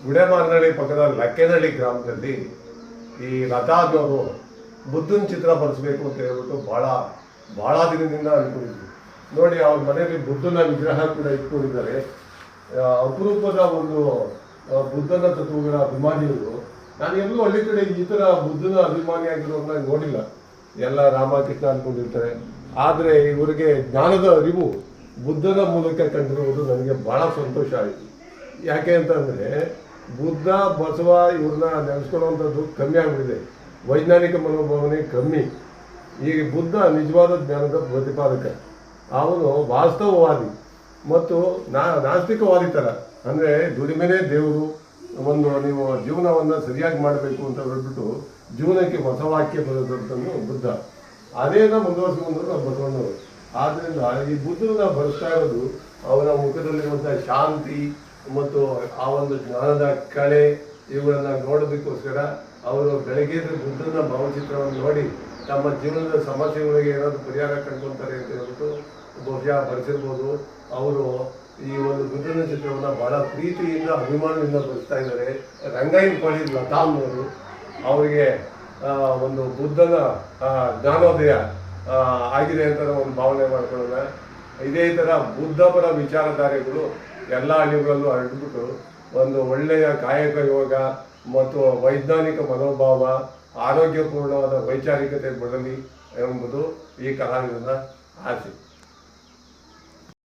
ಗುಡೆಮಾರನಹಳ್ಳಿ ಪಕ್ಕದ ಲಕ್ಕೇನಹಳ್ಳಿ ಗ್ರಾಮದಲ್ಲಿ ಈ ಲತಾದವರು ಬುದ್ಧನ ಚಿತ್ರ ಬರೆಸ್ಬೇಕು ಅಂತ ಹೇಳ್ಬಿಟ್ಟು ಭಾಳ ದಿನದಿಂದ ಅಂದ್ಕೊಂಡಿದ್ವಿ. ನೋಡಿ, ಅವ್ರ ಮನೆಯಲ್ಲಿ ಬುದ್ಧನ ವಿಗ್ರಹ ಕೂಡ ಇಟ್ಕೊಂಡಿದ್ದಾರೆ. ಅಪರೂಪದ ಒಂದು ಬುದ್ಧನ ತತ್ವಗಳ ಅಭಿಮಾನಿಗಳು. ನಾನು ಎಲ್ಲೂ ಹಳ್ಳಿ ಕಡೆ ಈ ಥರ ಬುದ್ಧನ ಅಭಿಮಾನಿ ಆಗಿರೋದನ್ನ ನೋಡಿಲ್ಲ. ಎಲ್ಲ ರಾಮಕೃಷ್ಣ ಅಂದ್ಕೊಂಡಿರ್ತಾರೆ. ಆದರೆ ಇವರಿಗೆ ಜ್ಞಾನದ ಅರಿವು ಬುದ್ಧನ ಮೂಲಕ ಕಂಡಿರುವುದು ನನಗೆ ಭಾಳ ಸಂತೋಷ ಆಯಿತು. ಯಾಕೆ ಅಂತಂದರೆ ಬುದ್ಧ ಬಸವ ಇವ್ರನ್ನ ನೆನೆಸ್ಕೊಳ್ಳುವಂಥದ್ದು ಕಮ್ಮಿ ಆಗಿಬಿಟ್ಟಿದೆ. ವೈಜ್ಞಾನಿಕ ಮನೋಭಾವನೆ ಕಮ್ಮಿ. ಈಗ ಬುದ್ಧ ನಿಜವಾದ ಜ್ಞಾನದ ಪ್ರತಿಪಾದಕ. ಅವನು ವಾಸ್ತವವಾದಿ ಮತ್ತು ನಾಸ್ತಿಕವಾದಿ ಥರ. ಅಂದರೆ ದುಡಿಮೆನೇ ದೇವರು, ನೀವು ಜೀವನವನ್ನು ಸರಿಯಾಗಿ ಮಾಡಬೇಕು ಅಂತ ಹೇಳ್ಬಿಟ್ಟು ಜೀವನಕ್ಕೆ ಹೊಸ ವಾಕ್ಯ ಬರೆದಂಥದ್ದು ಬುದ್ಧ. ಅದೇನ ಮುಂದುವರ್ಸ್ಕೊಂಡು ನಾವು ಬಸವಣ್ಣವರು. ಆದ್ದರಿಂದ ಈ ಬುದ್ಧನ ಬರೆಸ್ತಾ ಇರೋದು ಅವನ ಮುಖದಲ್ಲಿರುವಂಥ ಶಾಂತಿ ಮತ್ತು ಆ ಒಂದು ಜ್ಞಾನದ ಕಳೆ ಇವುಗಳನ್ನು ನೋಡೋದಕ್ಕೋಸ್ಕರ ಅವರು ಬೆಳಗ್ಗೆ ಬುದ್ಧನ ಭಾವಚಿತ್ರವನ್ನು ನೋಡಿ ತಮ್ಮ ಜೀವನದ ಸಮಸ್ಯೆಗಳಿಗೆ ಏನಾದರೂ ಪರಿಹಾರ ಕಂಡುಕೊಳ್ತಾರೆ ಅಂತ ಹೇಳ್ಬಿಟ್ಟು ಬಹುಶಃ ಬರೆಸಿರ್ಬೋದು. ಅವರು ಈ ಒಂದು ಬುದ್ಧನ ಚಿತ್ರವನ್ನು ಭಾಳ ಪ್ರೀತಿಯಿಂದ ಅಭಿಮಾನದಿಂದ ಬರೆಸ್ತಾ ಇದ್ದಾರೆ. ರಂಗಾಯಣಪಳ್ಳಿ ಲತಾಮ್ನವರು ಅವರಿಗೆ ಒಂದು ಬುದ್ಧನ ಜ್ಞಾನೋದಯ ಆಗಿದೆ ಅಂತ ಒಂದು ಭಾವನೆ ಮಾಡ್ಕೊಳ್ಳೋಣ. ಇದೇ ಥರ ಬುದ್ಧಪರ ವಿಚಾರಧಾರೆಗಳು ಎಲ್ಲ ಹಳ್ಳಿಗಳಲ್ಲೂ ಹರಡ್ಬಿಟ್ಟು ಒಂದು ಒಳ್ಳೆಯ ಕಾಯಕ ಯೋಗ ಮತ್ತು ವೈಜ್ಞಾನಿಕ ಮನೋಭಾವ, ಆರೋಗ್ಯಪೂರ್ಣವಾದ ವೈಚಾರಿಕತೆ ಬರಲಿ ಎಂಬುದು ಈ ಕಲಾವಿದನ ಆಸೆ.